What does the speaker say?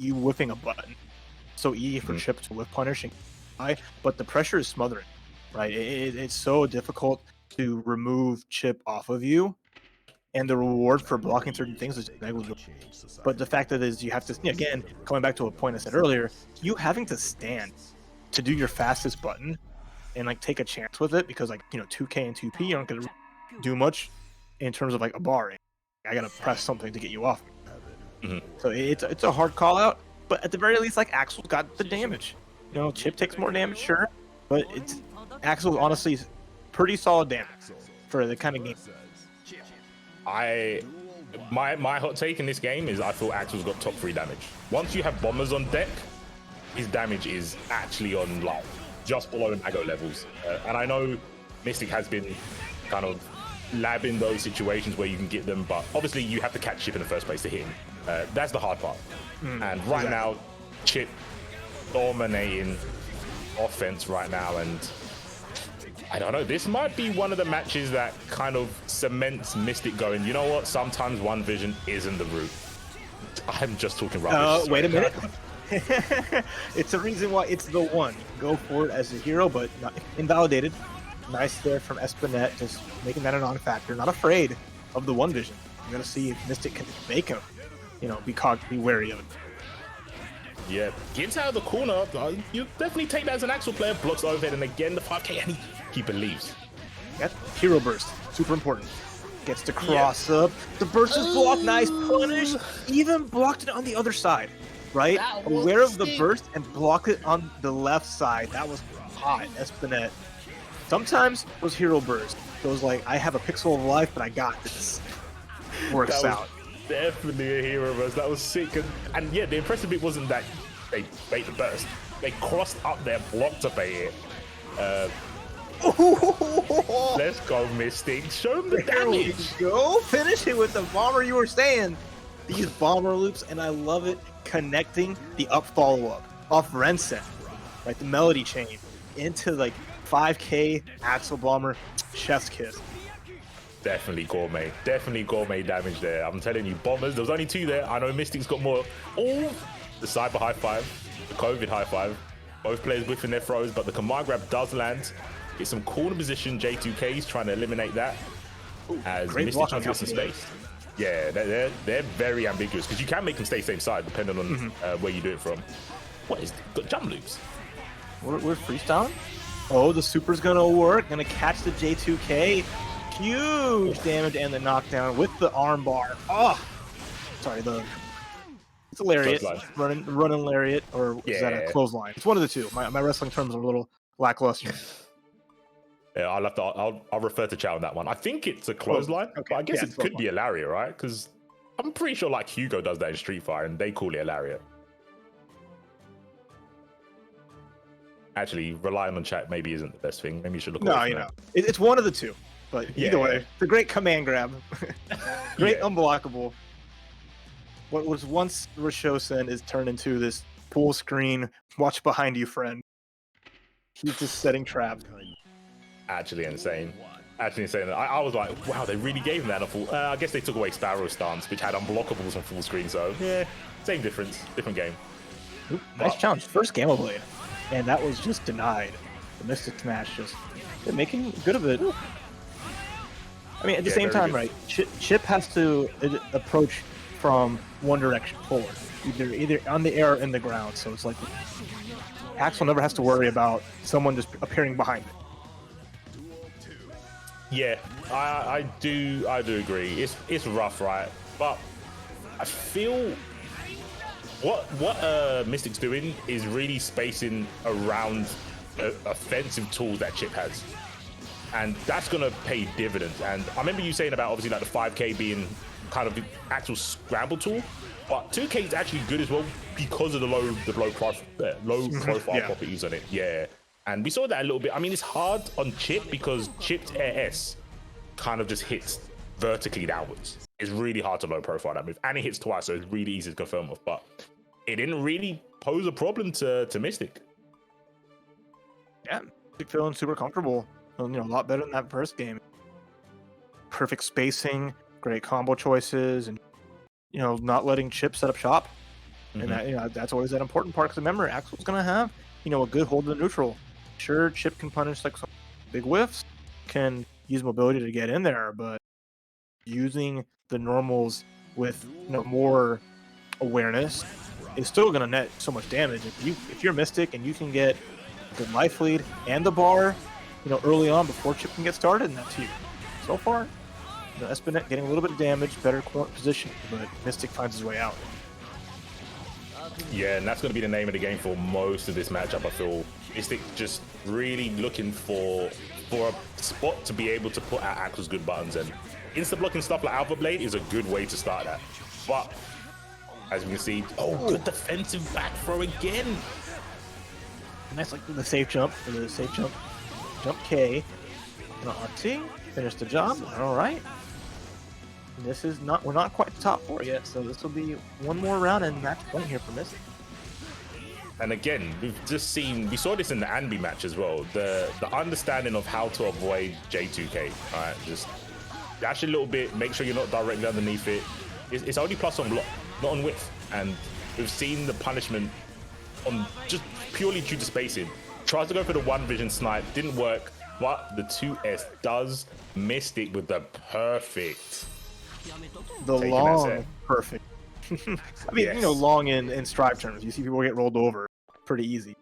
you whiffing a button. So easy for Chipp to whiff punish and but the pressure is smothering, right? It's so difficult to remove Chipp off of you, and the reward for blocking certain things is negligible. But the fact that is you have to, again, coming back to a point I said earlier, you having to stand to do your fastest button and like take a chance with it because like 2K and 2P you aren't gonna do much in terms of like a bar. I gotta press something to get you off. So it's a hard call out, but at the very least, like Axel's got the damage. Chipp takes more damage, sure, but it's Axel honestly is pretty solid damage for the kind of game. My hot take in this game is I feel Axel's got top 3 damage. Once you have bombers on deck, his damage is actually on like just below Mago levels. And I know Mystic has been kind of labbing those situations where you can get them, but obviously you have to catch Chipp in the first place to hit him. That's the hard part. And right now, Chipp dominating offense right now, and I don't know, this might be one of the matches that kind of cements Mystic going, you know what, sometimes one vision isn't the route. I'm just talking rubbish. Wait a minute. It's a reason why it's the one. Go for it as a hero, but not invalidated. Nice there from Espinete, just making that a non-factor. Not afraid of the one vision. You're gonna see if Mystic can make him, be wary of it. Yeah, gets out of the corner. You definitely take that as an Axel player. Blocks overhead, and again the 5K, and he believes. Yep, hero burst, super important. Gets to cross up. The burst is blocked. Nice punish. Even blocked it on the other side, right? Aware of the burst and block it on the left side. That was hot, Espinete. Sometimes those hero bursts, those like I have a pixel of life, but I got this. Works out. Definitely a hero burst. That was sick. And yeah, the impressive bit wasn't that they bait the burst. They crossed up their block to bait it. Let's go, Mystic. Show them the damage. Go finish it with the bomber you were saying. These bomber loops, and I love it, connecting the up follow-up off Rensen, right? The melody chain into like 5K Axel bomber, chef's kiss. Definitely gourmet damage there. I'm telling you, bombers, there was only 2 there. I know Mystic's got more. Oh, the cyber high five, the COVID high five. Both players whiffing their throws, but the command grab does land. Get some corner position. J2K's trying to eliminate that. As Mystic trying to get some space. Yeah, they're very ambiguous because you can make them stay same side depending on where you do it from. What is got jump loops? We're freestyling. Oh, the super's gonna work. Gonna catch the J2K. Huge damage and the knockdown with the arm bar. Oh, sorry, it's a lariat, running lariat, or is that a clothesline? It's one of the two. My wrestling terms are a little lackluster. Yeah, I'll refer to Chow on that one. I think it's a clothesline, but I guess it could be a lariat, right? Because I'm pretty sure like Hugo does that in Street Fighter, and they call it a lariat. Actually, relying on chat maybe isn't the best thing. Maybe you should look. No, it's one of the two. But either way, it's a great command grab. Great unblockable. What was once Roshosen is turned into this full screen, watch behind you, friend. He's just setting traps. Actually insane. I was like, wow, they really gave him that. I guess they took away Sparrow's stance, which had unblockables on full screen. So, yeah, same difference. Different game. Ooh, nice challenge. First Gamma Blade. And that was just denied. The Mystic Smash just making good of it. Ooh. I mean, at the same time, right, Chipp has to approach from one direction forward, either on the air or in the ground. So it's like Axel never has to worry about someone just appearing behind it. Yeah, I do agree. It's rough, right? But I feel what Mystic's doing is really spacing around offensive tools that Chipp has. And that's going to pay dividends. And I remember you saying about obviously like the 5K being kind of the actual scramble tool, but 2K is actually good as well because of the low profile properties on it. Yeah, and we saw that a little bit. I mean, it's hard on Chipp because Chipp's Air S kind of just hits vertically downwards. It's really hard to low profile that move, and it hits twice, so it's really easy to confirm off. But it didn't really pose a problem to Mystic. Yeah, Mystic feeling super comfortable. A lot better than that first game. Perfect spacing, great combo choices, and not letting Chipp set up shop. And that, that's always that important part. Because remember, Axel's gonna have a good hold to the neutral. Sure, Chipp can punish like some big whiffs, can use mobility to get in there, but using the normals with more awareness is still gonna net so much damage. If you're Mystic and you can get the life lead and the bar, early on before Chipp can get started, and that's huge. So far, Espinete getting a little bit of damage, better position, but Mystic finds his way out. Yeah, and that's going to be the name of the game for most of this matchup. I feel Mystic just really looking for a spot to be able to put out Axel's good buttons, and insta blocking stuff like Alpha Blade is a good way to start that. But as we can see, good defensive back throw again. Nice, like the safe jump for the safe jump K. RT finish the job. All right. This is not, we're not quite top 4 yet, so this will be one more round and match point here for Mystic. And again, we saw this in the Anby match as well. The understanding of how to avoid J2K. All right, just dash a little bit, make sure you're not directly underneath it. It's only plus on block, not on width. And we've seen the punishment on just purely due to spacing. Tries to go for the one vision snipe, didn't work, but the 2S does. Mystic with the perfect. The long perfect. I mean, long in Strive terms, you see people get rolled over pretty easy.